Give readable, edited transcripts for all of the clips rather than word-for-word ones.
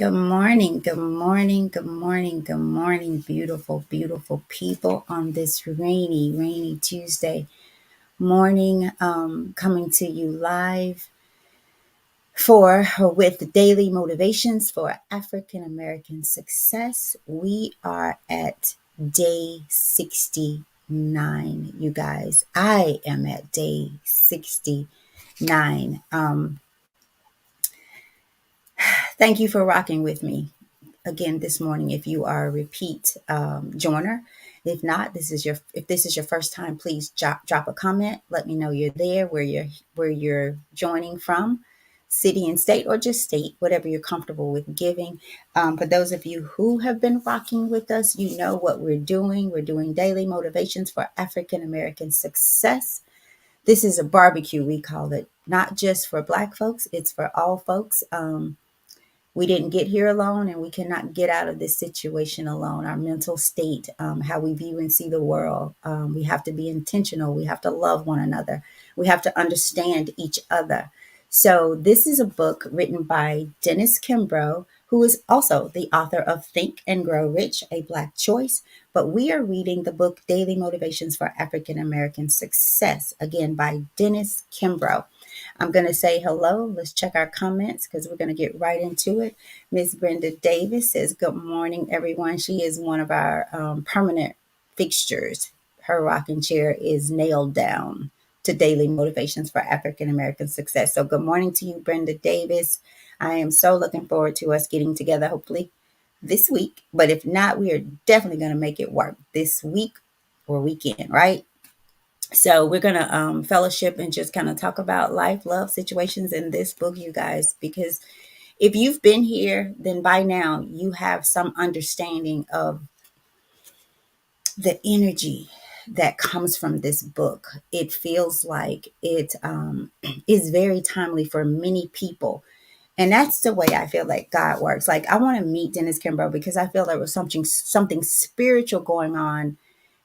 Good morning, good morning, good morning, good morning, beautiful, beautiful people on this rainy Tuesday morning, coming to you live for or with daily motivations for African American success. We are at day 69, you guys. I am at day 69. Thank you for rocking with me again this morning. If you are a repeat joiner, if this is your first time, please drop a comment. Let me know you're there, where you're joining from, city and state, or just state, whatever you're comfortable with giving. For those of you who have been rocking with us, you know what we're doing. We're doing daily motivations for African American success. This is a barbecue, we call it, not just for Black folks, it's for all folks. We didn't get here alone, and we cannot get out of this situation alone. Our mental state, how we view and see the world. We have to be intentional. We have to love one another. We have to understand each other. So, this is a book written by Dennis Kimbro, who is also the author of Think and Grow Rich, A Black Choice. But we are reading the book Daily Motivations for African American Success, again by Dennis Kimbro. I'm going to say hello. Let's check our comments because we're going to get right into it. Miss Brenda Davis says, "Good morning, everyone." She is one of our permanent fixtures. Her rocking chair is nailed down to daily motivations for African American success. So, good morning to you, Brenda Davis. I am so looking forward to us getting together, hopefully this week. But if not, we are definitely going to make it work this week or weekend, right? So we're going to fellowship and just kind of talk about life, love, situations in this book, you guys, because if you've been here, then by now you have some understanding of the energy that comes from this book. It feels like it is very timely for many people. And that's the way I feel like God works. Like I want to meet Dennis Kimbro because I feel there was something spiritual going on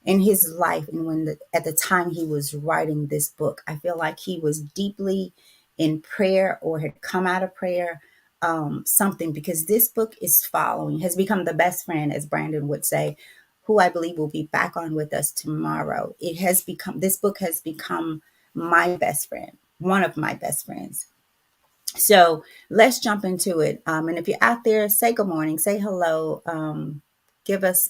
in his life, and at the time he was writing this book, I feel like he was deeply in prayer or had come out of prayer, something, because this book has become the best friend, as Brandon would say, who I believe will be back on with us tomorrow. This book has become my best friend, one of my best friends. So let's jump into it. And if you're out there, say good morning, say hello. Give us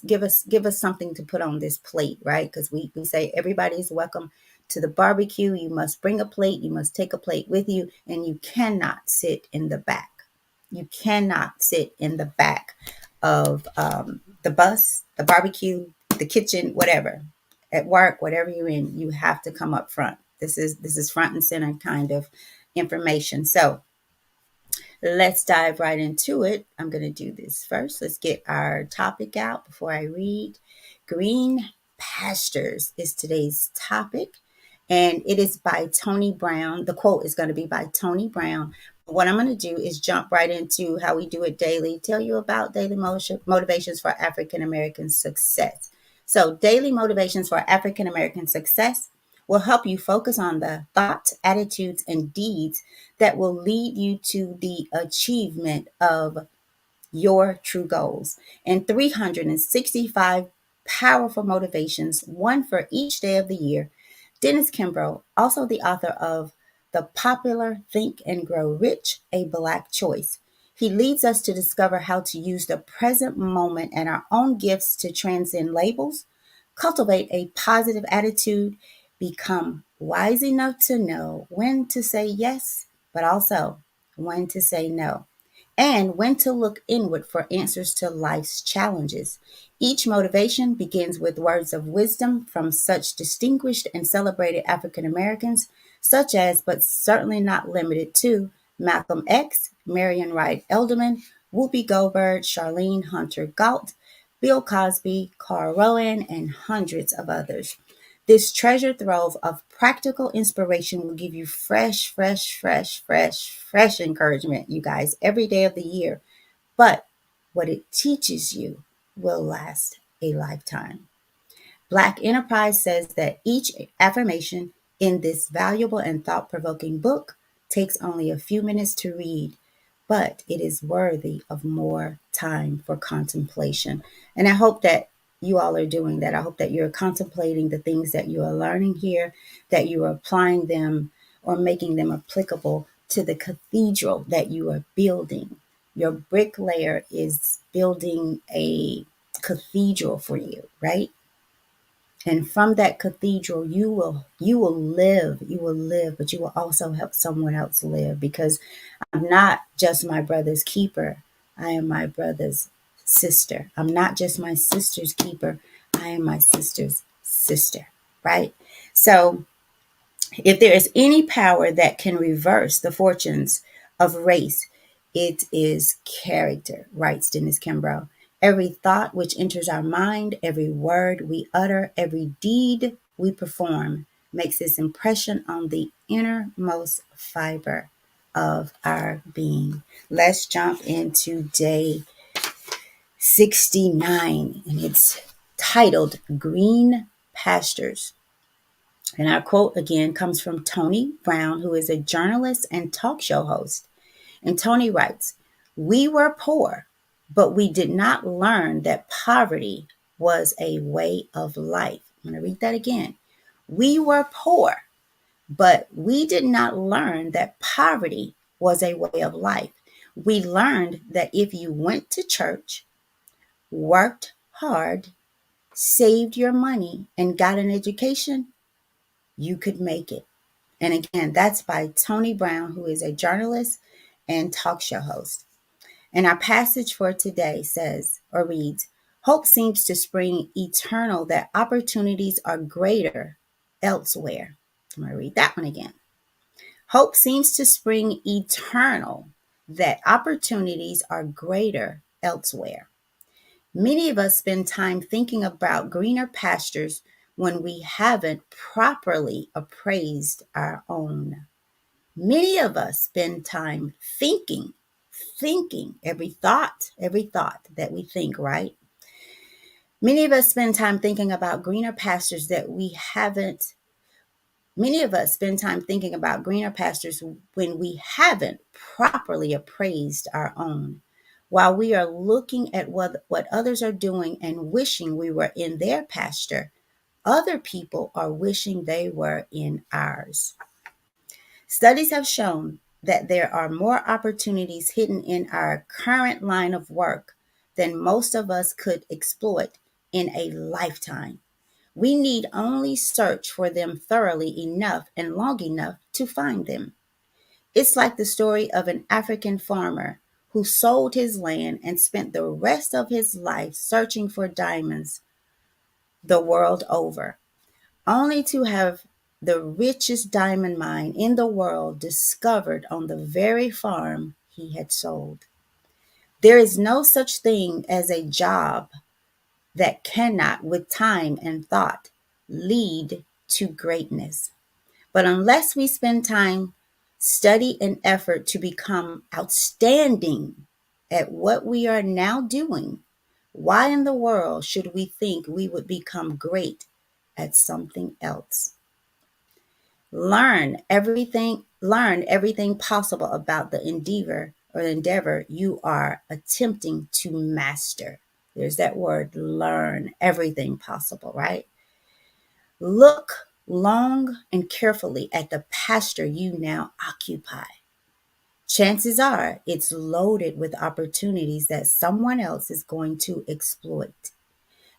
something to put on this plate, right? Because we say everybody's welcome to the barbecue. You must bring a plate. You must take a plate with you, and you cannot sit in the back. You cannot sit in the back of the bus, the barbecue, the kitchen, whatever, at work, whatever you're in. You have to come up front. This is front and center kind of information. So let's dive right into it. I'm going to do this first. Let's get our topic out before I read. Green Pastures is today's topic, and it is by Tony Brown. The quote is going to be by Tony Brown. What I'm going to do is jump right into how we do it daily, tell you about daily motivations for African American success. So, daily motivations for African American success will help you focus on the thoughts, attitudes, and deeds that will lead you to the achievement of your true goals. And 365 powerful motivations, one for each day of the year. Dennis Kimbro, also the author of the popular Think and Grow Rich, A Black Choice. He leads us to discover how to use the present moment and our own gifts to transcend labels, cultivate a positive attitude, become wise enough to know when to say yes, but also when to say no, and when to look inward for answers to life's challenges. Each motivation begins with words of wisdom from such distinguished and celebrated African Americans, such as, but certainly not limited to, Malcolm X, Marion Wright Edelman, Whoopi Goldberg, Charlene Hunter Galt, Bill Cosby, Carl Rowan, and hundreds of others. This treasure trove of practical inspiration will give you fresh encouragement, you guys, every day of the year. But what it teaches you will last a lifetime. Black Enterprise says that each affirmation in this valuable and thought provoking book takes only a few minutes to read, but it is worthy of more time for contemplation. And I hope that you all are doing that. I hope that you're contemplating the things that you are learning here, that you are applying them or making them applicable to the cathedral that you are building. Your bricklayer is building a cathedral for you, right? And from that cathedral, you will live, but you will also help someone else live, because I'm not just my brother's keeper. I am my brother's sister. I'm not just my sister's keeper. I am my sister's sister, right? So if there is any power that can reverse the fortunes of race, it is character, writes Dennis Kimbro. Every thought which enters our mind, every word we utter, every deed we perform makes its impression on the innermost fiber of our being. Let's jump into day 69, and it's titled Green Pastures. And our quote again comes from Tony Brown, who is a journalist and talk show host. And Tony writes, "We were poor, but we did not learn that poverty was a way of life." I'm going to read that again. We were poor, but we did not learn that poverty was a way of life. We learned that if you went to church, worked hard, saved your money, and got an education, you could make it. And again, that's by Tony Brown, who is a journalist and talk show host. And our passage for today says, or reads, "Hope seems to spring eternal that opportunities are greater elsewhere." I'm going to read that one again. Hope seems to spring eternal that opportunities are greater elsewhere. Many of us spend time thinking about greener pastures when we haven't properly appraised our own. Many of us spend time thinking every thought that we think, right? Many of us spend time thinking about greener pastures that we haven't. Many of us spend time thinking about greener pastures when we haven't properly appraised our own. While we are looking at what others are doing and wishing we were in their pasture, other people are wishing they were in ours. Studies have shown that there are more opportunities hidden in our current line of work than most of us could exploit in a lifetime. We need only search for them thoroughly enough and long enough to find them. It's like the story of an African farmer who sold his land and spent the rest of his life searching for diamonds the world over, only to have the richest diamond mine in the world discovered on the very farm he had sold. There is no such thing as a job that cannot, with time and thought, lead to greatness. But unless we spend time, study, and effort to become outstanding at what we are now doing, why in the world should we think we would become great at something else? Learn everything possible about the endeavor you are attempting to master. There's that word, learn everything possible, right? Look long and carefully at the pasture you now occupy. Chances are it's loaded with opportunities that someone else is going to exploit.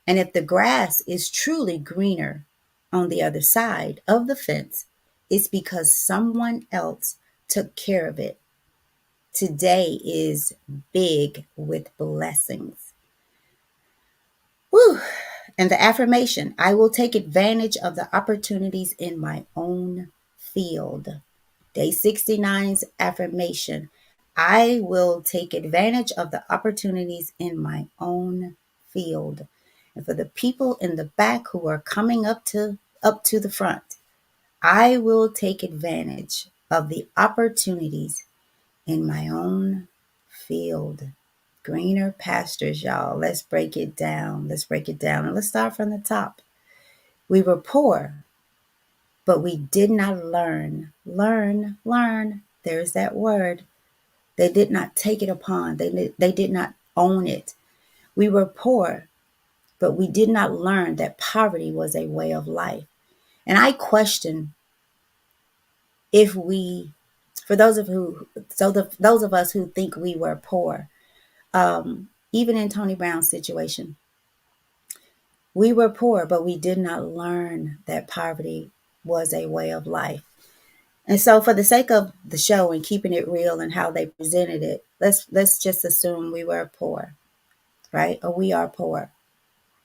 And if the grass is truly greener on the other side of the fence, it's because someone else took care of it. Today is big with blessings. Woo! And the affirmation, I will take advantage of the opportunities in my own field. Day 69's affirmation, I will take advantage of the opportunities in my own field. And for the people in the back who are coming up to the front, I will take advantage of the opportunities in my own field. Greener pastures, y'all. Let's break it down. And let's start from the top. We were poor, but we did not learn. Learn. There's that word. They did not take it upon. They did not own it. We were poor, but we did not learn that poverty was a way of life. And I question if we, for those of us who think we were poor, even in Tony Brown's situation, we were poor, but we did not learn that poverty was a way of life. And so, for the sake of the show and keeping it real and how they presented it, let's just assume we were poor, right? Or we are poor.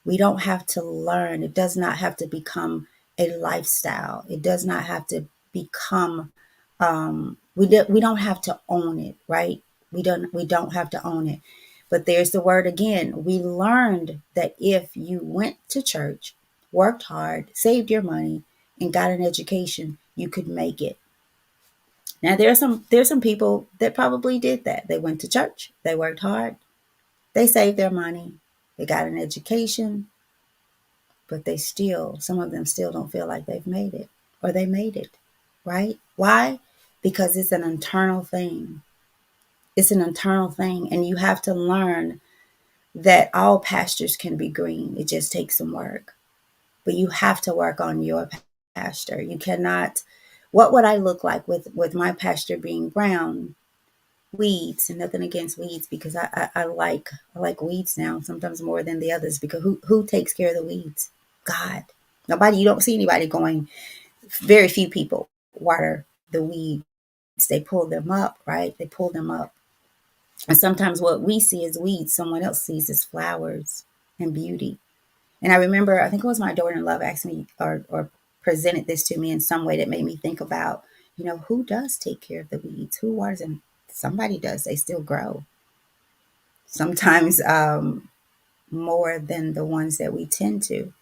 We don't have to learn. It does not have to become a lifestyle. It does not have to become. We don't have to own it, right? We don't have to own it. But there's the word again. We learned that if you went to church, worked hard, saved your money, and got an education, you could make it. Now there's some people that probably did that. They went to church, they worked hard, they saved their money, they got an education, but some of them still don't feel like they've made it or they made it, right? Why? Because it's an internal thing. It's an internal thing. And you have to learn that all pastures can be green. It just takes some work. But you have to work on your pasture. You cannot, what would I look like with my pasture being brown? Weeds, and nothing against weeds, because I like weeds now, sometimes more than the others, because who takes care of the weeds? God. Nobody. You don't see anybody going. Very few people water the weeds. They pull them up, right? They pull them up. And sometimes what we see as weeds, someone else sees as flowers and beauty. And I remember, I think it was my daughter in love asked me or presented this to me in some way that made me think about, who does take care of the weeds? Who waters them? Somebody does. They still grow. Sometimes more than the ones that we tend to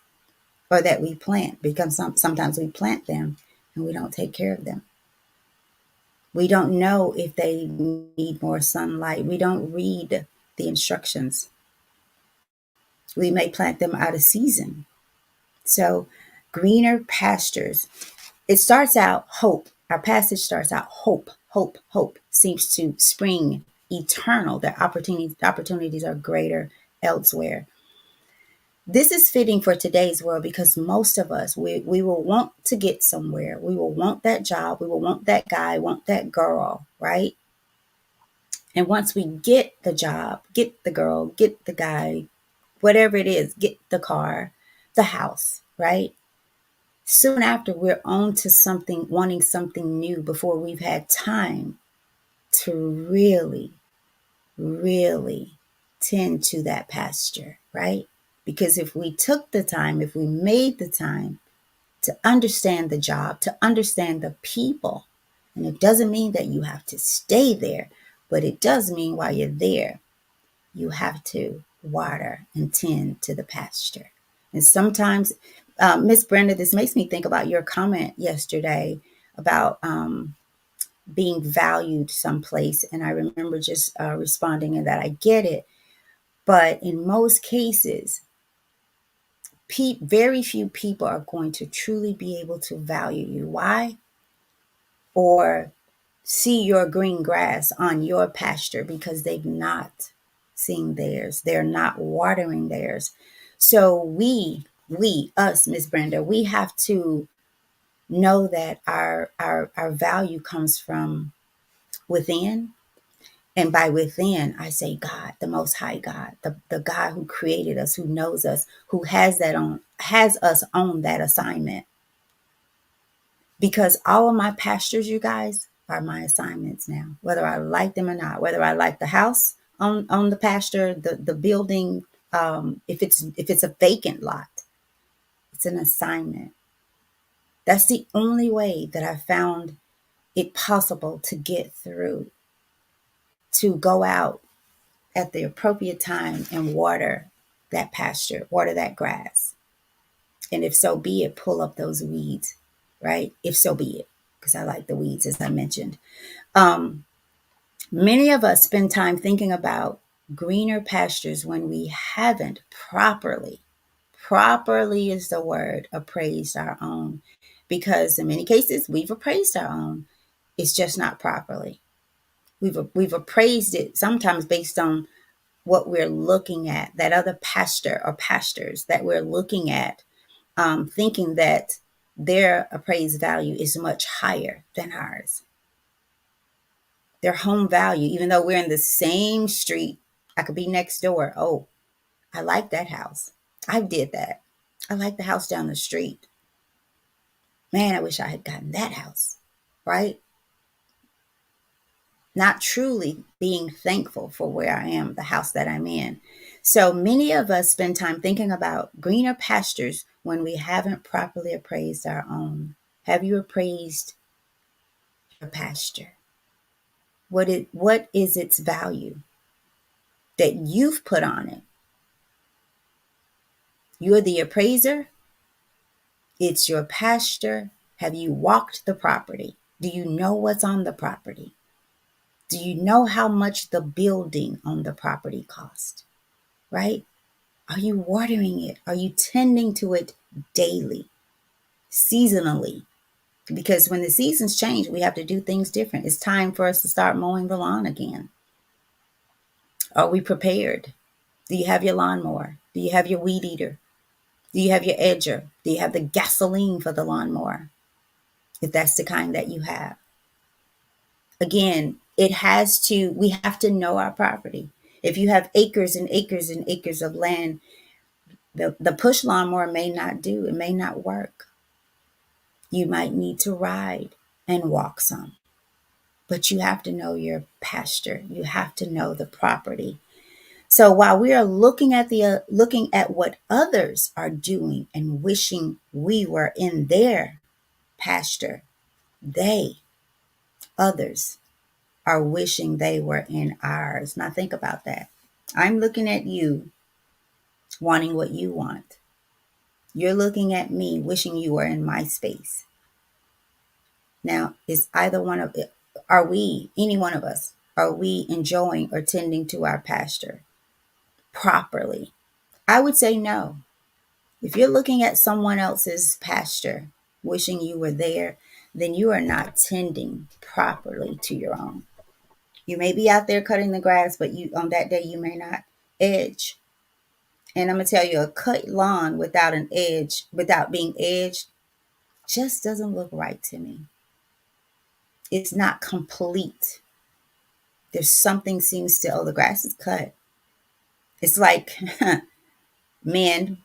or that we plant, because sometimes we plant them and we don't take care of them. We don't know if they need more sunlight. We don't read the instructions. We may plant them out of season. So, greener pastures. It starts out hope. Our passage starts out hope, hope, hope seems to spring eternal. The opportunities are greater elsewhere. This is fitting for today's world because most of us, we will want to get somewhere. We will want that job. We will want that guy, want that girl, right? And once we get the job, get the girl, get the guy, whatever it is, get the car, the house, right? Soon after, we're on to something, wanting something new before we've had time to really, really tend to that pasture, right? Because if we took the time, if we made the time to understand the job, to understand the people, and it doesn't mean that you have to stay there, but it does mean while you're there, you have to water and tend to the pasture. And sometimes, Miss Brenda, this makes me think about your comment yesterday about being valued someplace. And I remember just responding in that I get it. But in most cases, very few people are going to truly be able to value you. Why? Or see your green grass on your pasture because they've not seen theirs. They're not watering theirs. So us, Miss Brenda, we have to know that our value comes from within. And by within, I say God, the Most High God, the God who created us, who knows us, who has us on that assignment. Because all of my pastures, you guys, are my assignments now, whether I like them or not, whether I like the house on the pasture, the building, if it's a vacant lot, it's an assignment. That's the only way that I found it possible to get through, to go out at the appropriate time and water that pasture, water that grass. And if so be it, pull up those weeds, right? If so be it, because I like the weeds, as I mentioned. Many of us spend time thinking about greener pastures when we haven't properly is the word, appraised our own. Because in many cases, we've appraised our own. It's just not properly. We've appraised it sometimes based on what we're looking at, that other pastor or pastors that we're looking at, thinking that their appraised value is much higher than ours. Their home value, even though we're in the same street, I could be next door. Oh, I like that house. I did that. I like the house down the street. Man, I wish I had gotten that house, right? Not truly being thankful for where I am, the house that I'm in. So many of us spend time thinking about greener pastures when we haven't properly appraised our own. Have you appraised your pasture? What is its value that you've put on it? You're the appraiser. It's your pasture. Have you walked the property? Do you know what's on the property? Do you know how much the building on the property cost? Right? Are you watering it? Are you tending to it daily, seasonally? Because when the seasons change, we have to do things different. It's time for us to start mowing the lawn again. Are we prepared? Do you have your lawnmower? Do you have your weed eater? Do you have your edger? Do you have the gasoline for the lawnmower? If that's the kind that you have. Again, we have to know our property. If you have acres and acres and acres of land, the push lawnmower may not do, it may not work. You might need to ride and walk some, but you have to know your pasture. You have to know the property. So while we are looking at what others are doing and wishing we were in their pasture, others are wishing they were in ours. Now think about that. I'm looking at you wanting what you want. You're looking at me wishing you were in my space. Now, is either one of it, are we, any one of us, are we enjoying or tending to our pasture properly? I would say no. If you're looking at someone else's pasture, wishing you were there, then you are not tending properly to your own. You may be out there cutting the grass, but you on that day you may not edge. And I'm gonna tell you, a cut lawn without an edge, without being edged, just doesn't look right to me. It's not complete. There's something seems to, oh, the grass is cut. It's like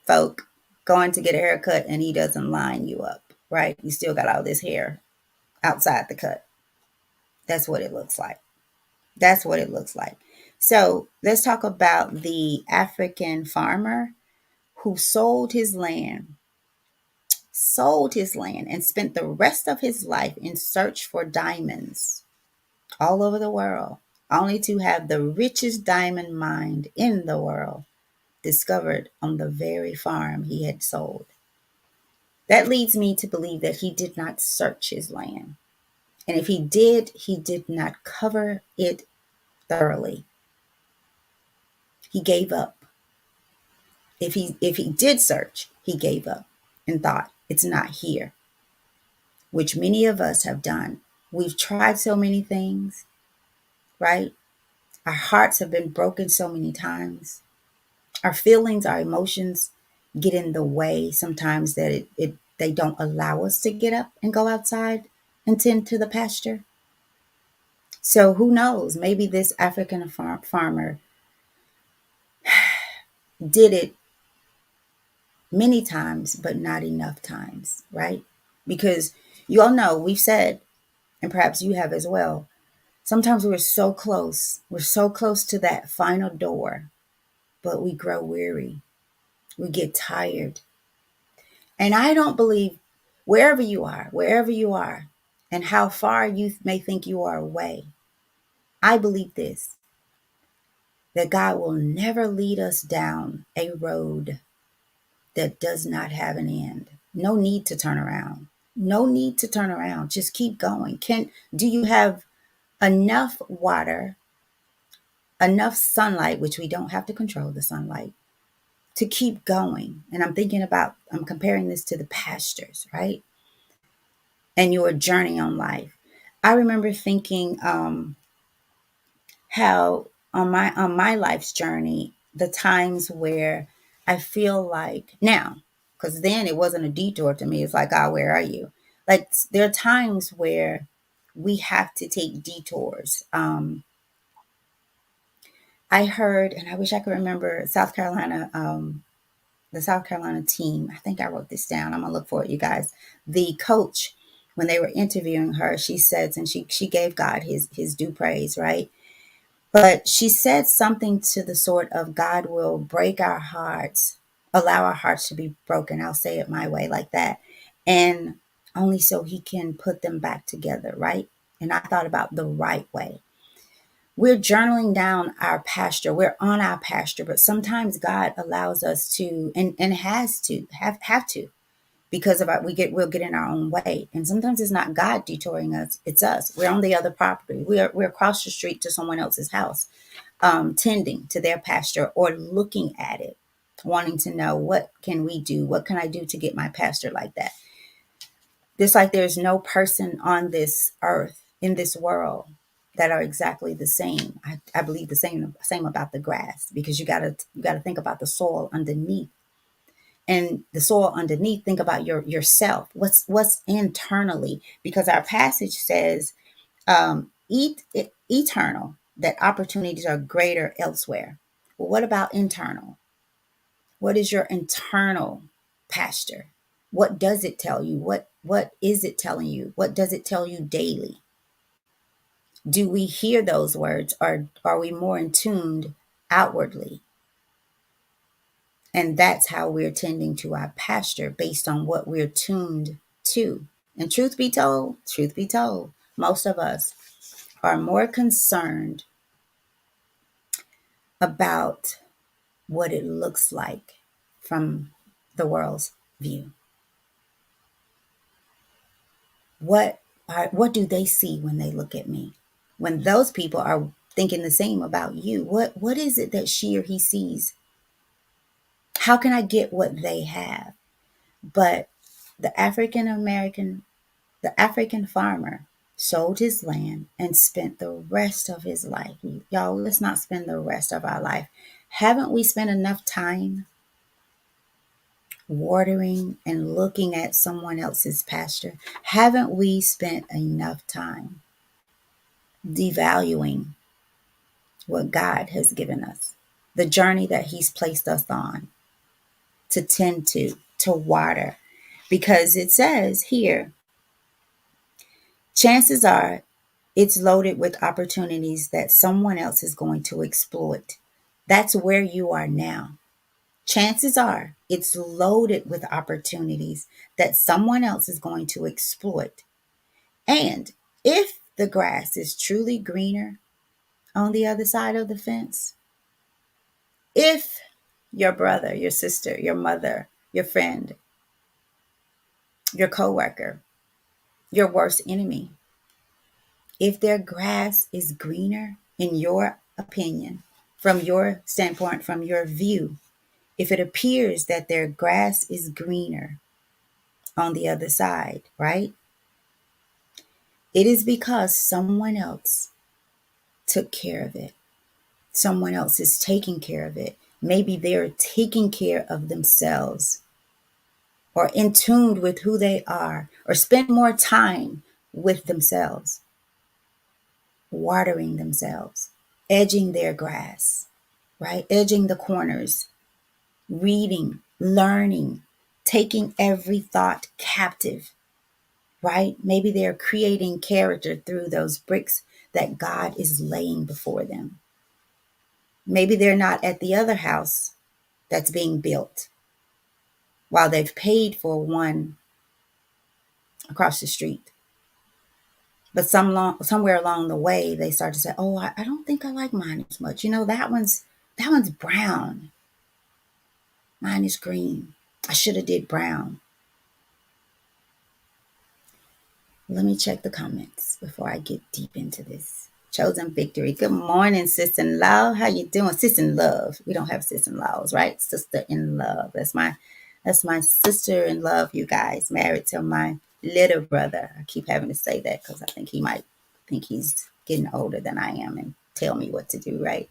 folk going to get a haircut and he doesn't line you up, right? You still got all this hair outside the cut. That's what it looks like. That's what it looks like. So let's talk about the African farmer who sold his land and spent the rest of his life in search for diamonds all over the world, only to have the richest diamond mine in the world discovered on the very farm he had sold. That leads me to believe that he did not search his land. And if he did not cover it thoroughly. He gave up. If he did search, he gave up and thought it's not here, which many of us have done. We've tried so many things, right? Our hearts have been broken so many times. Our feelings, our emotions get in the way sometimes that they don't allow us to get up and go outside and tend to the pasture. So who knows? Maybe this African farmer did it many times, but not enough times, right? Because you all know, we've said, and perhaps you have as well, sometimes we're so close. We're so close to that final door, but we grow weary. We get tired. And I don't believe wherever you are, and how far you may think you are away, I believe this, that God will never lead us down a road that does not have an end. No need to turn around. No need to turn around. Just keep going. Do you have enough water, enough sunlight, which we don't have to control the sunlight, to keep going? And I'm comparing this to the pastures, right? And your journey on life. I remember thinking, how on my life's journey, the times where I feel like now, because then it wasn't a detour to me. It's like, God, where are you? Like there are times where we have to take detours. I heard, and I wish I could remember South Carolina, the South Carolina team. I think I wrote this down. I'm gonna look for it, you guys. The coach, when they were interviewing her, she said, and she gave God his due praise, right? But she said something to the sort of God will break our hearts, allow our hearts to be broken. I'll say it my way, like that. And only so he can put them back together, right? And I thought about the right way. We're journaling down our pasture. We're on our pasture, but sometimes God allows us to and has to have to because of we'll get in our own way. And sometimes it's not God detouring us, it's us. We're on the other property. We're across the street to someone else's house, tending to their pasture or looking at it, wanting to know what can we do? What can I do to get my pasture like that? Just like there's no person on this earth, in this world, that are exactly the same. I believe the same about the grass, because you gotta think about the soil underneath. And the soil underneath, think about yourself. What's internally, because our passage says, eat it, eternal, that opportunities are greater elsewhere. Well, what about internal? What is your internal pasture? What does it tell you? What is it telling you? What does it tell you daily? Do we hear those words, or are we more in tuned outwardly? And that's how we're tending to our pasture, based on what we're tuned to. And truth be told, most of us are more concerned about what it looks like from the world's view. What do they see when they look at me? When those people are thinking the same about you, what is it that she or he sees? How can I get what they have? But the African American, the African farmer sold his land and spent the rest of his life. Y'all, let's not spend the rest of our life. Haven't we spent enough time watering and looking at someone else's pasture? Haven't we spent enough time devaluing what God has given us, the journey that he's placed us on, to tend to water? Because it says here, chances are it's loaded with opportunities that someone else is going to exploit. That's where you are now. Chances are it's loaded with opportunities that someone else is going to exploit. And if the grass is truly greener on the other side of the fence, if your brother, your sister, your mother, your friend, your coworker, your worst enemy, if their grass is greener, in your opinion, from your standpoint, from your view, if it appears that their grass is greener on the other side, right? It is because someone else took care of it. Someone else is taking care of it. Maybe they're taking care of themselves, or in tune with who they are, or spend more time with themselves, watering themselves, edging their grass, right? Edging the corners, reading, learning, taking every thought captive, right? Maybe they're creating character through those bricks that God is laying before them. Maybe they're not at the other house that's being built while they've paid for one across the street. But somewhere along the way, they start to say, "Oh, I don't think I like mine as much. You know, that one's brown. Mine is green. I should have did brown." Let me check the comments before I get deep into this. Chosen Victory. Good morning, sis in love. How you doing? Sis in love. We don't have sis in laws, right? Sister in love. That's my sister in love, you guys. Married to my little brother. I keep having to say that because I think he might think he's getting older than I am and tell me what to do, right?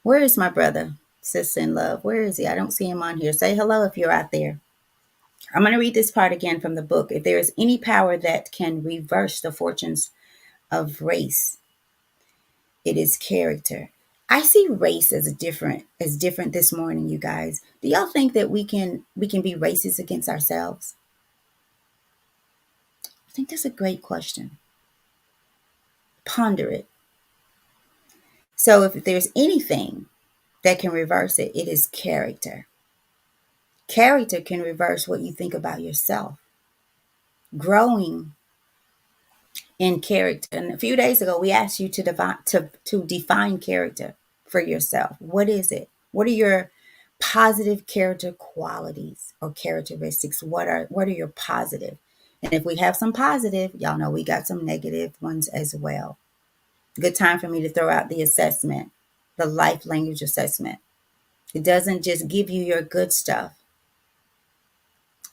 Where is my brother, sis in love? Where is he? I don't see him on here. Say hello if you're out there. I'm going to read this part again from the book. If there is any power that can reverse the fortunes of race, it is character. I see race as different this morning, you guys. Do y'all think that we can be racist against ourselves? I think that's a great question. Ponder it. So if there's anything that can reverse it, it is character. Character can reverse what you think about yourself. Growing in character. And a few days ago, we asked you to define character for yourself. What is it? What are your positive character qualities or characteristics? What are your positive? And if we have some positive, y'all know we got some negative ones as well. Good time for me to throw out the assessment, the life language assessment. It doesn't just give you your good stuff.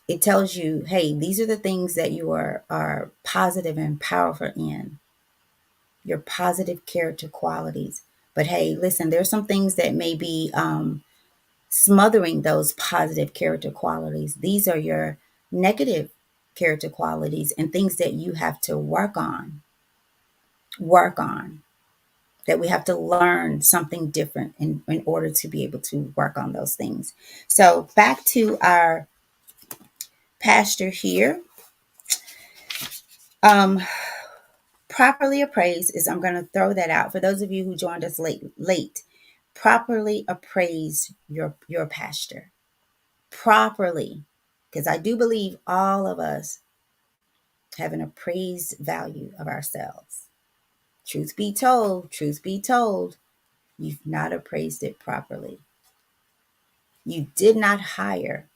It tells you, hey, these are the things that you are positive and powerful in, your positive character qualities. But hey, listen, there's some things that may be smothering those positive character qualities. These are your negative character qualities and things that you have to work on, that we have to learn something different in order to be able to work on those things. So back to our pastor here. Um, Properly appraised is, I'm going to throw that out for those of you who joined us late. Properly appraise your pasture. Properly, because I do believe all of us have an appraised value of ourselves. Truth be told, you've not appraised it properly. You did not hire.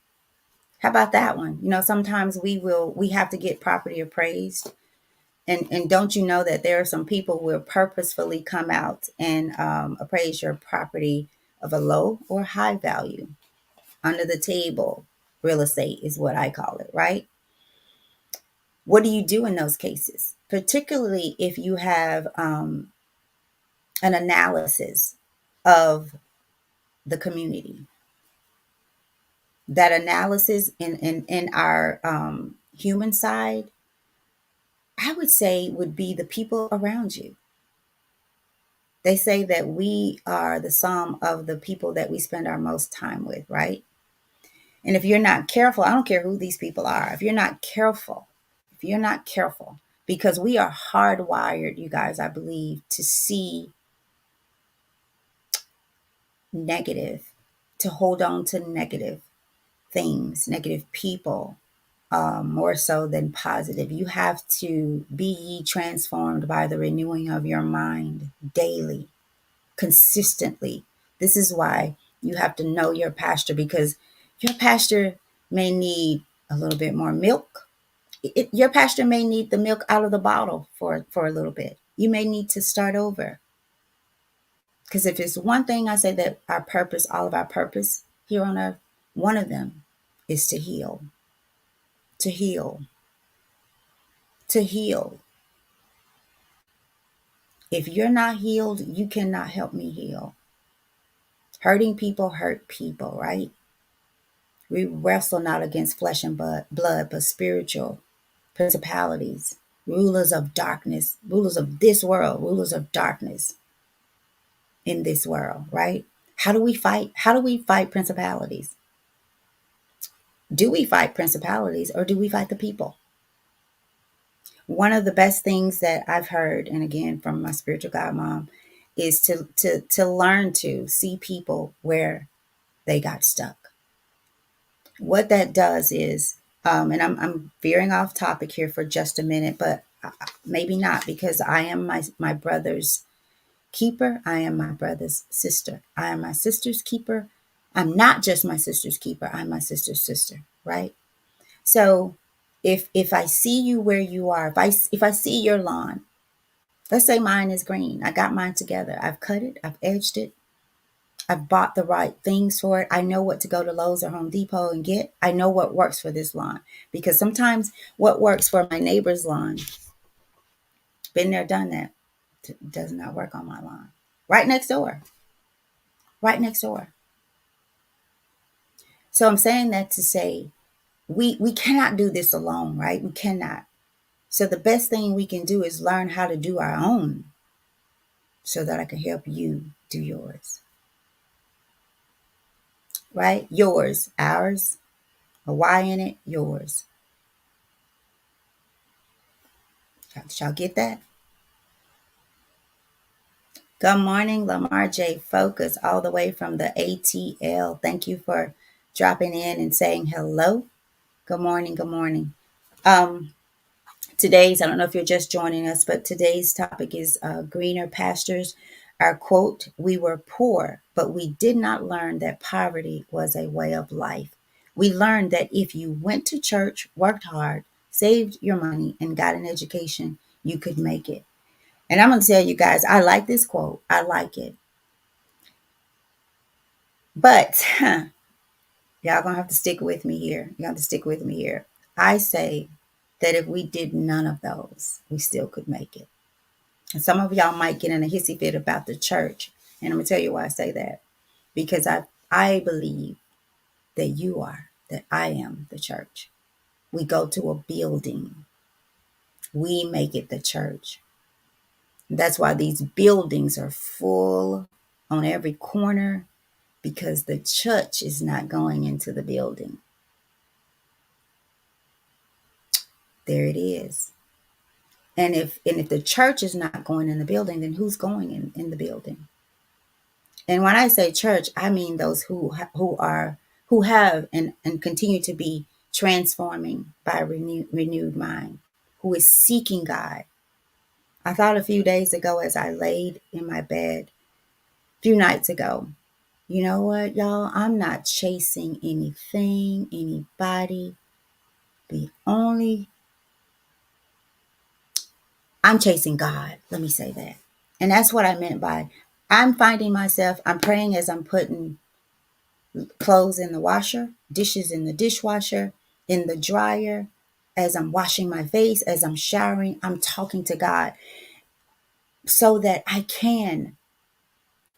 How about that one? Sometimes we have to get property appraised. And don't you know that there are some people who will purposefully come out and appraise your property of a low or high value? Under the table real estate is what I call it, right? What do you do in those cases? Particularly if you have an analysis of the community. That analysis in our human side, I would say, would be the people around you. They say that we are the sum of the people that we spend our most time with, right? And if you're not careful, I don't care who these people are, if you're not careful, because we are hardwired, you guys, I believe, to see negative, to hold on to negative things, negative people, more so than positive. You have to be ye transformed by the renewing of your mind daily, consistently. This is why you have to know your pasture, because your pasture may need a little bit more milk. Your pasture may need the milk out of the bottle for a little bit. You may need to start over. Because if it's one thing I say that our purpose, all of our purpose here on earth, one of them is to heal, to heal, to heal. If you're not healed, you cannot help me heal. Hurting people hurt people, right? We wrestle not against flesh and blood, but spiritual principalities, rulers of darkness, rulers of this world, rulers of darkness in this world, right? How do we fight? How do we fight principalities? Do we fight principalities or do we fight the people? One of the best things that I've heard, and again from my spiritual godmom, is to learn to see people where they got stuck. What that does is, and I'm veering off topic here for just a minute, but maybe not, because I am my brother's keeper. I am my brother's sister. I am my sister's keeper. I'm not just my sister's keeper. I'm my sister's sister, right? So if I see you where you are, if I see your lawn, let's say mine is green. I got mine together. I've cut it. I've edged it. I've bought the right things for it. I know what to go to Lowe's or Home Depot and get. I know what works for this lawn, because sometimes what works for my neighbor's lawn, been there, done that. Does not work on my lawn. Right next door. Right next door. So I'm saying that to say we cannot do this alone, right? We cannot. So the best thing we can do is learn how to do our own so that I can help you do yours. Right? Yours, ours, a Y in it, yours. Y'all get that? Good morning, Lamar J. Focus, all the way from the ATL. Thank you for dropping in and saying hello. Good morning. Good morning. Um, I don't know if you're just joining us, but today's topic is greener pastures. Our quote: "We were poor, but we did not learn that poverty was a way of life. We learned that if you went to church, worked hard, saved your money, and got an education, you could make it." And I'm going to tell you guys, I like this quote. I like it. But y'all going to have to stick with me here. You have to stick with me here. I say that if we did none of those, we still could make it. And some of y'all might get in a hissy fit about the church. And I'm going to tell you why I say that. Because I believe that that I am the church. We go to a building. We make it the church. That's why these buildings are full on every corner, because the church is not going into the building. There it is. And if the church is not going in the building, then who's going in the building? And when I say church, I mean those who have and continue to be transforming by renewed mind, who is seeking God. I thought a few days ago as I laid in my bed, a few nights ago, you know what, y'all? I'm not chasing anything, anybody. I'm chasing God. Let me say that. And that's what I meant by I'm praying as I'm putting clothes in the washer, dishes in the dishwasher, in the dryer, as I'm washing my face, as I'm showering, I'm talking to God so that I can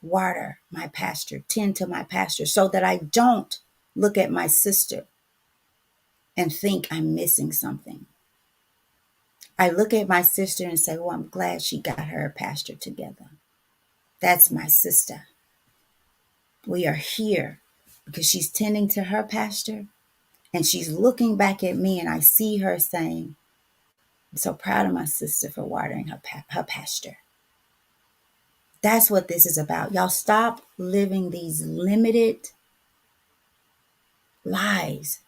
water my pasture, tend to my pasture, so that I don't look at my sister and think I'm missing something. I look at my sister and say, well, I'm glad she got her pasture together. That's my sister. We are here because she's tending to her pasture, and she's looking back at me, and I see her saying, I'm so proud of my sister for watering her pasture. That's what this is about. Y'all stop living these limited lives.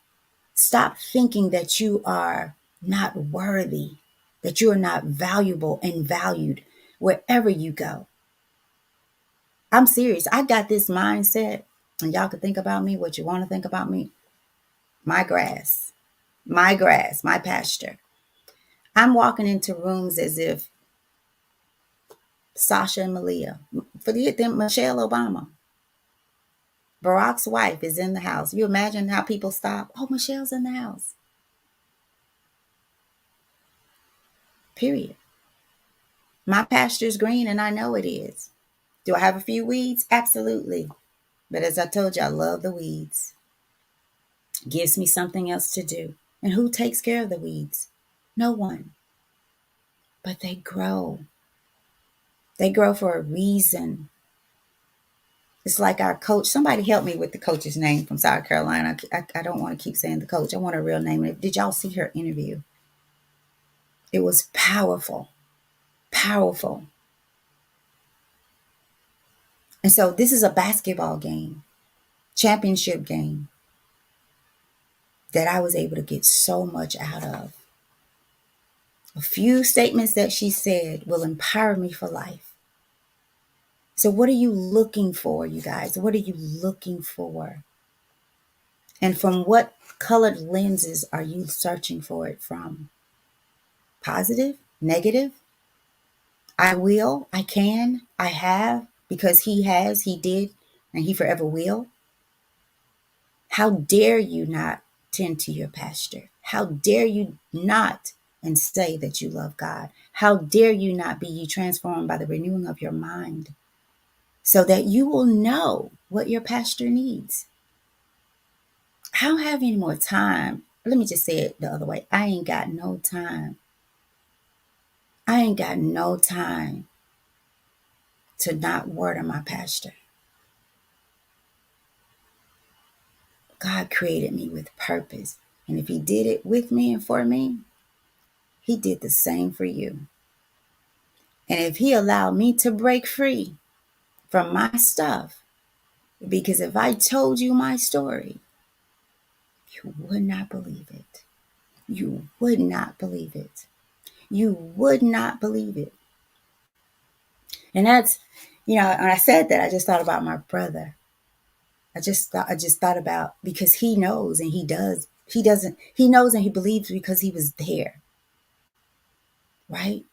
Stop thinking that you are not worthy, that you are not valuable and valued wherever you go. I'm serious. I got this mindset, and y'all can think about me what you want to think about me. My grass, my pasture. I'm walking into rooms as if Sasha and Malia, forget them, Michelle Obama, Barack's wife is in the house. You imagine how people stop? Oh, Michelle's in the house. Period. My pasture's green, and I know it is. Do I have a few weeds? Absolutely. But as I told you, I love the weeds. Gives me something else to do. And who takes care of the weeds? No one. But they grow. They grow for a reason. It's like our coach. Somebody help me with the coach's name from South Carolina. I don't want to keep saying the coach. I want a real name. Did y'all see her interview? It was powerful. Powerful. And so this is a basketball game, championship game, that I was able to get so much out of. A few statements that she said will empower me for life. So what are you looking for, you guys? What are you looking for? And from what colored lenses are you searching for it from? Positive? Negative? I will, I can, I have, because he has, he did, and he forever will. How dare you not tend to your pasture? How dare you not and say that you love God? How dare you not be ye transformed by the renewing of your mind so that you will know what your pastor needs? I don't have any more time. Let me just say it the other way. I ain't got no time. I ain't got no time to not water my pastor. God created me with purpose. And if he did it with me and for me, he did the same for you. And if he allowed me to break free from my stuff, because if I told you my story, you would not believe it. You would not believe it. You would not believe it. And that's, when I said that, I just thought about my brother. I just thought about, because he knows and he does. He knows and he believes because he was there. Right?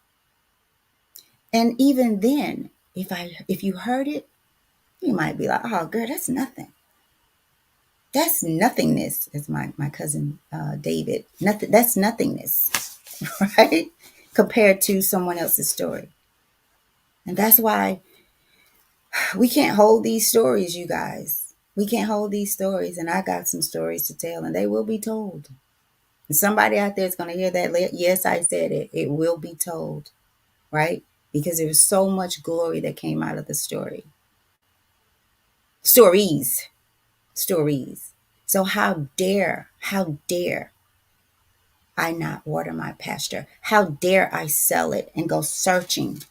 And even then, if you heard it, you might be like, oh girl, that's nothing. That's nothingness, as my cousin David. Nothing. That's nothingness, right? Compared to someone else's story. And that's why we can't hold these stories, you guys. We can't hold these stories. And I got some stories to tell, and they will be told. And somebody out there is going to hear that. Yes, I said it. It will be told, right? Because there was so much glory that came out of the story. Stories. So how dare I not water my pasture? How dare I sell it and go searching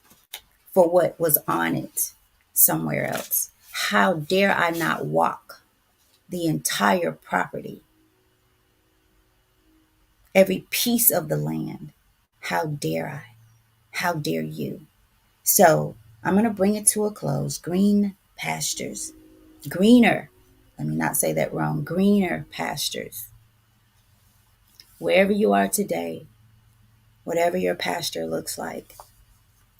for what was on it somewhere else? How dare I not walk the entire property, every piece of the land? How dare I? How dare you? So I'm going to bring it to a close. Green pastures, greener. Let me not say that wrong. Greener pastures. Wherever you are today, whatever your pasture looks like,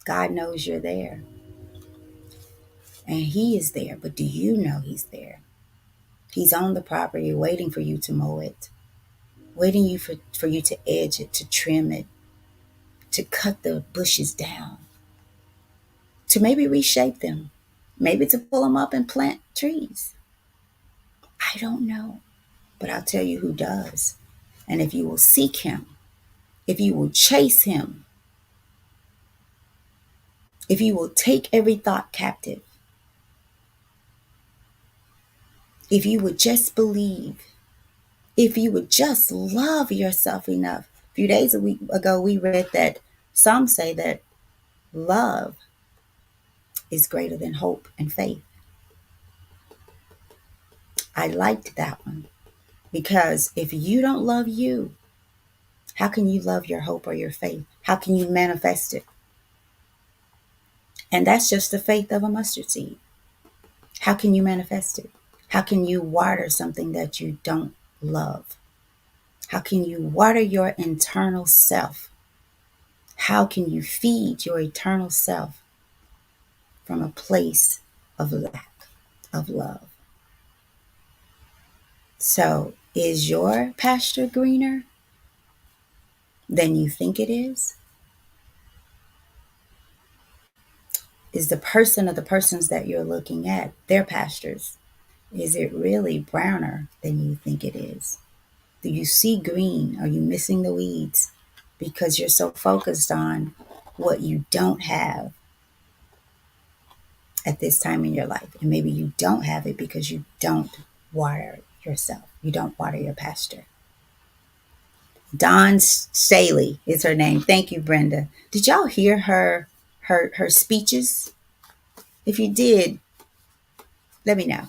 God knows you're there. And he is there, but do you know he's there? He's on the property waiting for you to mow it, waiting for you to edge it, to trim it, to cut the bushes down, to maybe reshape them, maybe to pull them up and plant trees. I don't know, but I'll tell you who does. And if you will seek him, if you will chase him, if you will take every thought captive, if you would just believe, if you would just love yourself enough. A few days ago, we read that some say that love is greater than hope and faith. I liked that one because if you don't love you, how can you love your hope or your faith? How can you manifest it? And that's just the faith of a mustard seed. How can you manifest it? How can you water something that you don't love? How can you water your internal self? How can you feed your eternal self from a place of lack of love? So, is your pasture greener than you think it is? Is the person or the persons that you're looking at, their pastures, is it really browner than you think it is? Do you see green? Are you missing the weeds because you're so focused on what you don't have at this time in your life? And maybe you don't have it because you don't water yourself. You don't water your pasture. Dawn Staley is her name. Thank you, Brenda. Did y'all hear her speeches? If you did, let me know.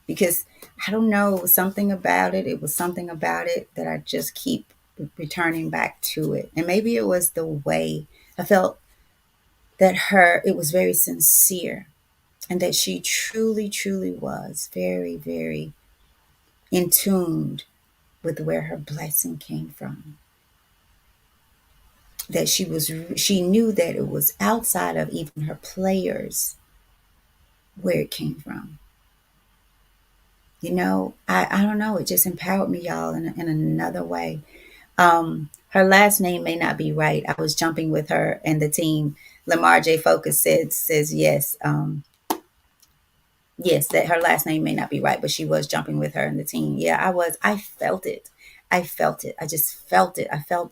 Because I don't know, it was something about it. It was something about it that I just keep returning back to it. And maybe it was the way I felt that it was very sincere and that she truly, truly was very, very in tune with where her blessing came from. That she knew that it was outside of even her players where it came from. I don't know. It just empowered me, y'all, in another way. Her last name may not be right. I was jumping with her and the team. Lamar J. Focus says yes. Yes, that her last name may not be right, but she was jumping with her and the team. Yeah, I was. I felt it. I felt it. I just felt it. I felt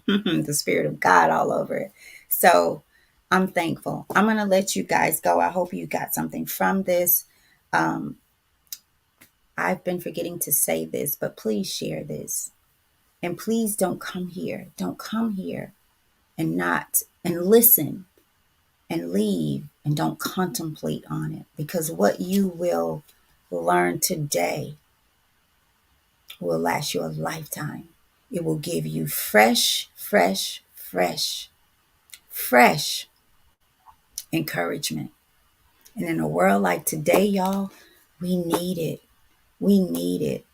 the spirit of God all over it. So I'm thankful. I'm gonna let you guys go. I hope you got something from this. Um, I've been forgetting to say this, but please share this. And please don't come here. Don't come here and listen and leave and don't contemplate on it, because what you will learn today will last you a lifetime. It will give you fresh encouragement. And in a world like today, y'all, we need it. We need it.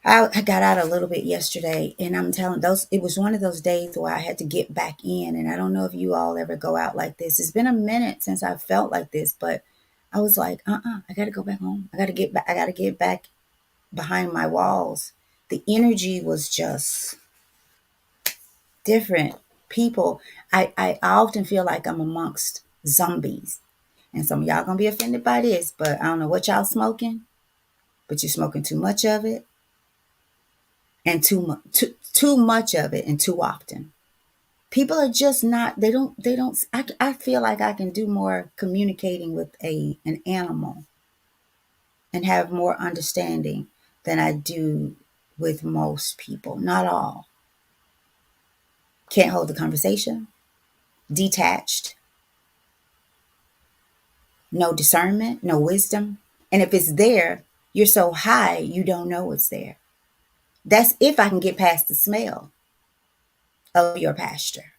I got out a little bit yesterday, and I'm telling those, it was one of those days where I had to get back in. And I don't know if you all ever go out like this. It's been a minute since I felt like this, but I was like, I got to go back home. I got to get back. I got to get back behind my walls. The energy was just different. People, I often feel like I'm amongst zombies. And some of y'all gonna be offended by this, but I don't know what y'all smoking, but you're smoking too much of it and too much of it and too often. People are just not, they don't I feel like I can do more communicating with an animal and have more understanding than I do with most people. Not all. Can't hold the conversation, detached, no discernment, no wisdom. And if it's there, you're so high you don't know it's there. That's if I can get past the smell of your pasture.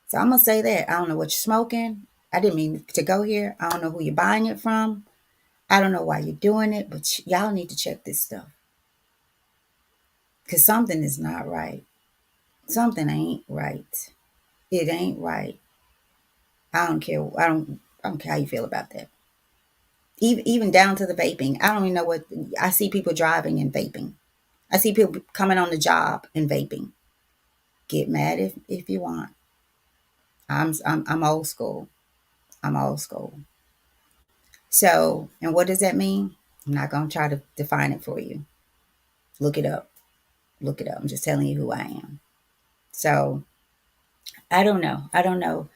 So I'm going to say that. I don't know what you're smoking. I didn't mean to go here. I don't know who you're buying it from. I don't know why you're doing it, but y'all need to check this stuff. Because something is not right. Something ain't right. It ain't right. I don't care. I don't care how you feel about that. Even down to the vaping. I don't even know what, I see people driving and vaping. I see people coming on the job and vaping. Get mad if you want. I'm old school. I'm old school. So, and what does that mean? I'm not gonna try to define it for you. Look it up. Look it up. I'm just telling you who I am. So I don't know. I don't know.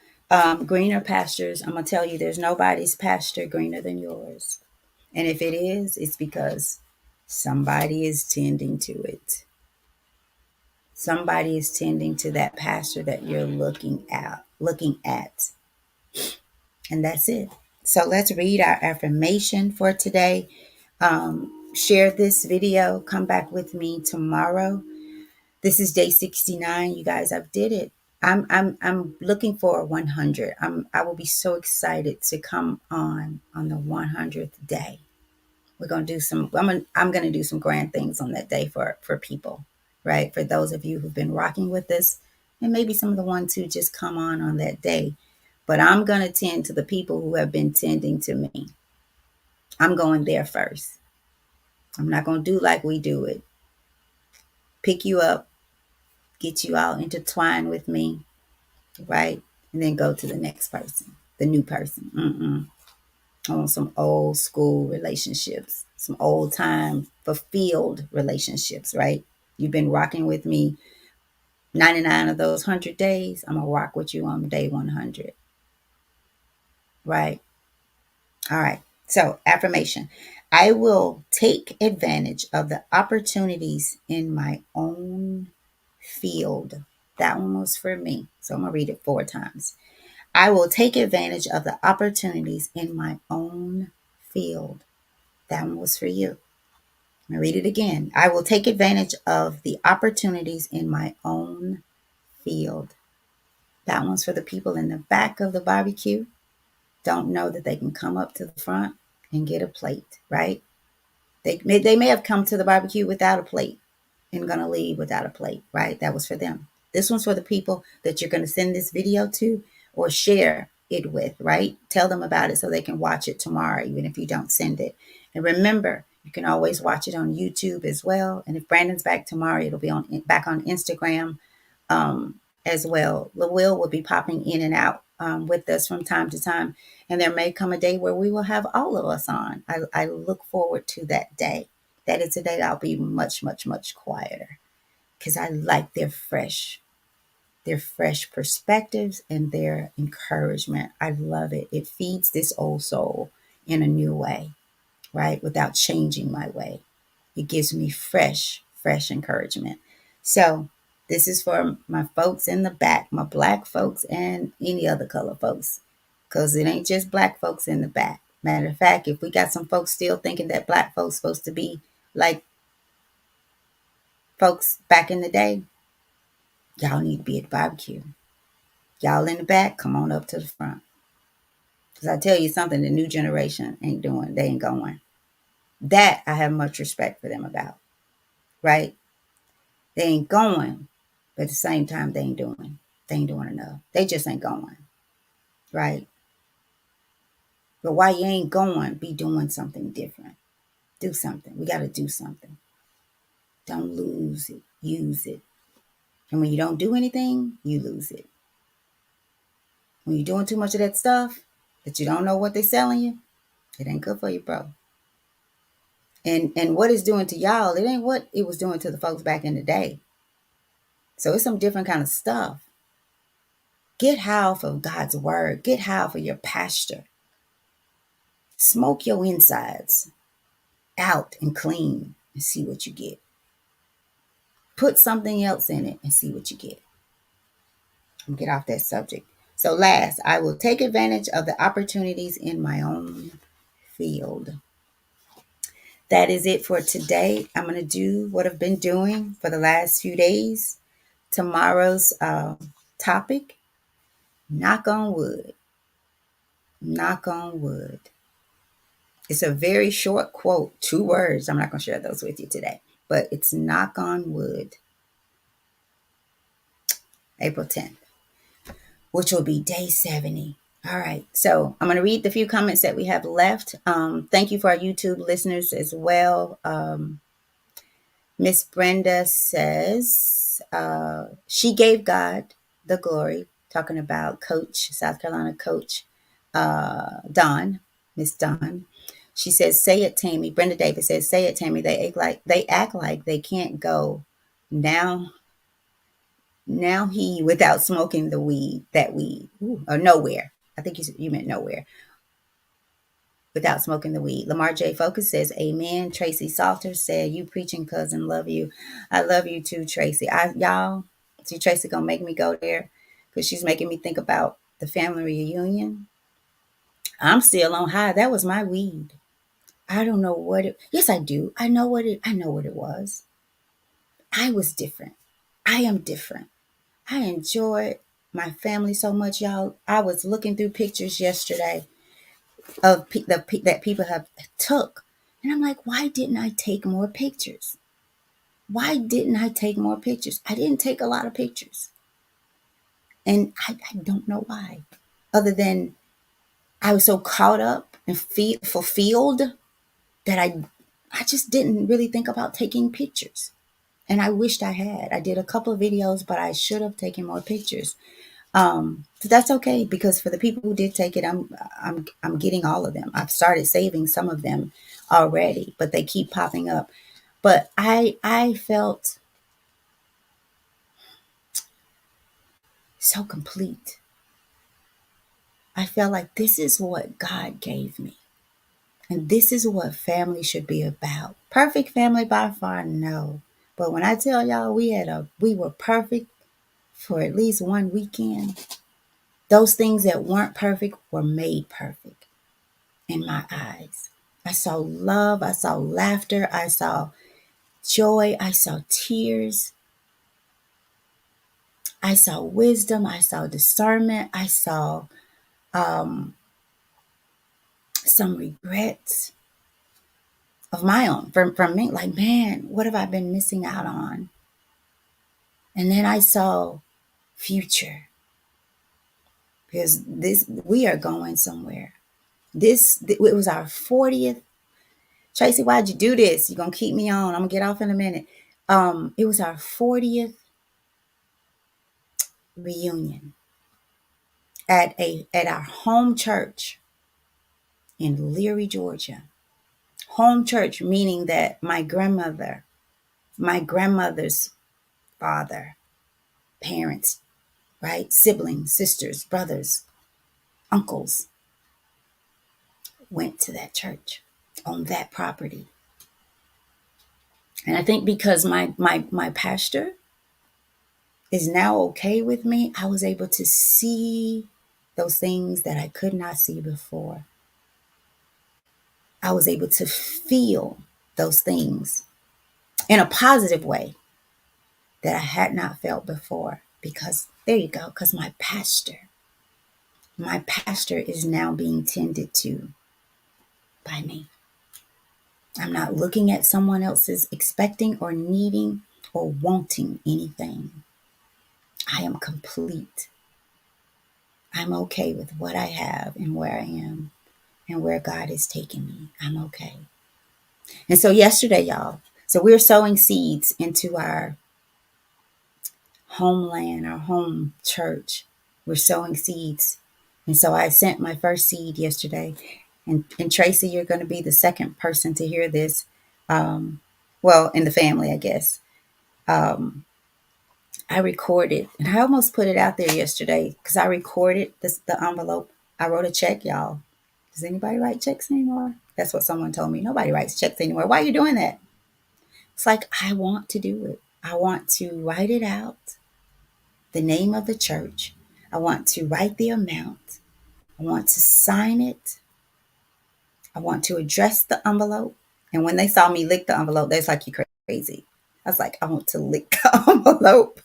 Greener pastures. I'm gonna tell you, there's nobody's pasture greener than yours. And if it is, it's because somebody is tending to it. Somebody is tending to that pasture that you're looking at. And that's it. So let's read our affirmation for today. Share this video. Come back with me tomorrow. This is day 69. You guys, I've did it. I'm looking for 100. I will be so excited to come on the 100th day. We're gonna do some. I'm gonna do some grand things on that day for people, right? For those of you who've been rocking with us, and maybe some of the ones who just come on that day. But I'm gonna tend to the people who have been tending to me. I'm going there first. I'm not gonna do like we do it. Pick you up, get you all intertwined with me, right? And then go to the next person, the new person. I want some old school relationships, some old time fulfilled relationships, right? You've been rocking with me 99 of those 100 days. I'm going to rock with you on day 100, right? All right. So, affirmation. I will take advantage of the opportunities in my own field. That one was for me. So, I'm going to read it 4 times. I will take advantage of the opportunities in my own field. That one was for you. I'm going to read it again. I will take advantage of the opportunities in my own field. That one's for the people in the back of the barbecue. Don't know that they can come up to the front and get a plate, right? They may have come to the barbecue without a plate and going to leave without a plate, right? That was for them. This one's for the people that you're going to send this video to or share it with, right? Tell them about it so they can watch it tomorrow, even if you don't send it. And remember, You can always watch it on YouTube as well. And if Brandon's back tomorrow, it'll be on back on Instagram as well. LaWill will be popping in and out with us from time to time. And there may come a day where we will have all of us on. I look forward to that day. That is a day I'll be much, much, much quieter because I like their fresh perspectives and their encouragement. I love it. It feeds this old soul in a new way, right? Without changing my way. It gives me fresh encouragement. So this is for my folks in the back, my black folks and any other color folks, because it ain't just black folks in the back. Matter of fact, if we got some folks still thinking that black folks supposed to be like folks back in the day, y'all need to be at the barbecue. Y'all in the back, come on up to the front. Because I tell you something, the new generation ain't doing, they ain't going. That I have much respect for them about, right? They ain't going, but at the same time, they ain't doing. They ain't doing enough. They just ain't going, right? But while you ain't going, be doing something different. Do something. We got to do something. Don't lose it. Use it. And when you don't do anything, you lose it. When you're doing too much of that stuff that you don't know what they're selling you, it ain't good for you, bro. And what it's doing to y'all, it ain't what it was doing to the folks back in the day. So it's some different kind of stuff. Get high for God's word. Get high for your pasture. Smoke your insides out and clean and see what you get. Put something else in it and see what you get. I'm get off that subject. So last, I will take advantage of the opportunities in my own field. That is it for today. I'm going to do what I've been doing for the last few days. Tomorrow's topic, knock on wood. Knock on wood. It's a very short quote, 2 words. I'm not going to share those with you today, but it's knock on wood. April 10th, which will be day 70. All right. So I'm going to read the few comments that we have left. Thank you for our YouTube listeners as well. Miss Brenda says she gave God the glory, talking about Coach, South Carolina Coach Dawn, Miss Dawn. She says, say it, Tammy. Brenda Davis says, say it, Tammy. They act like they can't go now. Now he without smoking the weed, that weed, or nowhere. I think you meant nowhere. Without smoking the weed. Lamar J. Focus says, amen. Tracy Salter said, you preaching cousin, love you. I love you too, Tracy. Y'all, see Tracy gonna make me go there because she's making me think about the family reunion. I'm still on high. That was my weed. I don't know what it, yes, I do. I know what it was. I was different. I am different. I enjoyed my family so much, y'all. I was looking through pictures yesterday of that people have took, and I'm like, why didn't I take more pictures? Why didn't I take more pictures? I didn't take a lot of pictures, and I don't know why, other than I was so caught up and fulfilled that I just didn't really think about taking pictures. And I wished I had. I did a couple of videos, but I should have taken more pictures. So that's okay because for the people who did take it, I'm getting all of them. I've started saving some of them already, but they keep popping up. But I felt so complete. I felt like this is what God gave me. And this is what family should be about. Perfect family by far, no. But when I tell y'all we were perfect for at least one weekend, those things that weren't perfect were made perfect in my eyes. I saw love, I saw laughter, I saw joy, I saw tears, I saw wisdom, I saw discernment, I saw some regrets of my own from me. Like, man, what have I been missing out on? And then I saw future because we are going somewhere. It was our 40th Tracy, why'd you do this? You're gonna keep me on. I'm gonna get off in a minute. It was our 40th reunion at our home church in Leary, Georgia. Home church, meaning that my grandmother's father, parents, right? Siblings, sisters, brothers, uncles went to that church on that property. And I think because my pastor is now okay with me, I was able to see those things that I could not see before. I was able to feel those things in a positive way that I had not felt before. Because there you go, because my pastor is now being tended to by me. I'm not looking at someone else's expecting or needing or wanting anything. I am complete. I'm okay with what I have and where I am and where God is taking me. I'm okay. And so yesterday, y'all, so we're sowing seeds into our homeland, our home church. We're sowing seeds. And so I sent my first seed yesterday. And Tracy, you're going to be the second person to hear this. Well, in the family, I guess. I recorded, and I almost put it out there yesterday because I recorded the envelope. I wrote a check, y'all. Does anybody write checks anymore? That's what someone told me. Nobody writes checks anymore. Why are you doing that? It's like, I want to do it. I want to write it out, the name of the church. I want to write the amount. I want to sign it. I want to address the envelope. And when they saw me lick the envelope, they was like, you crazy. I was like, I want to lick the envelope.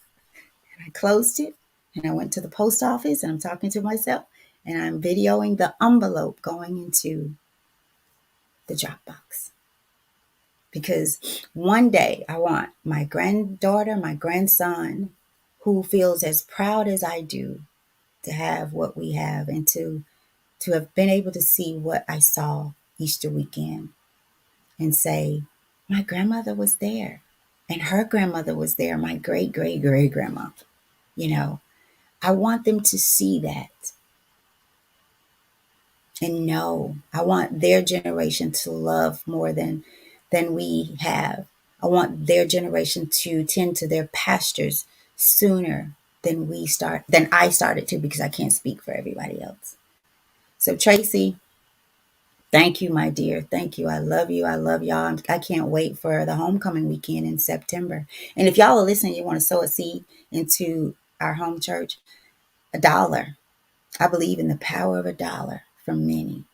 And I closed it and I went to the post office and I'm talking to myself and I'm videoing the envelope going into the drop box. Because one day I want my granddaughter, my grandson, who feels as proud as I do to have what we have and to have been able to see what I saw Easter weekend and say, my grandmother was there and her grandmother was there, my great, great, great grandma. You know, I want them to see that and know. I want their generation to love more than we have. I want their generation to tend to their pastures sooner than I started to, because I can't speak for everybody else. So Tracy, thank you, my dear. Thank you. I love you. I love y'all. I can't wait for the homecoming weekend in September. And if y'all are listening, you want to sow a seed into our home church, $1. I believe in the power of $1 from many.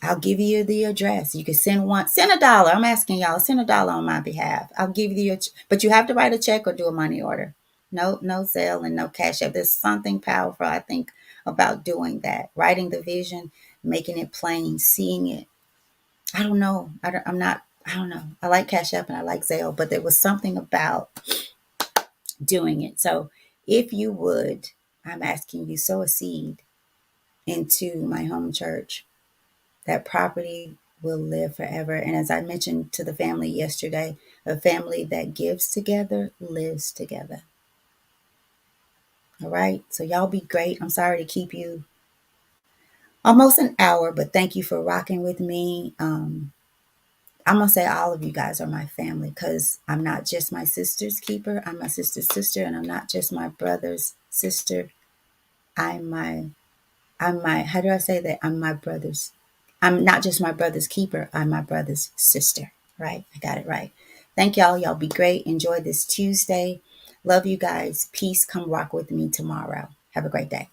I'll give you the address. You can send $1. I'm asking y'all, send $1 on my behalf. I'll give you but you have to write a check or do a money order. No Zelle and no Cash App. There's something powerful, I think, about doing that. Writing the vision, making it plain, seeing it. I don't know. I don't know. I like Cash App and I like Zelle, but there was something about doing it. So if you would, I'm asking you, sow a seed into my home church. That property will live forever. And as I mentioned to the family yesterday, a family that gives together lives together. All right. So y'all be great. I'm sorry to keep you almost an hour, but thank you for rocking with me. I'm going to say all of you guys are my family, because I'm not just my sister's keeper. I'm my sister's sister, and I'm not just my brother's sister. I'm my, how do I say that? I'm not just my brother's keeper. I'm my brother's sister, right? I got it right. Thank y'all. Y'all be great. Enjoy this Tuesday. Love you guys. Peace. Come rock with me tomorrow. Have a great day.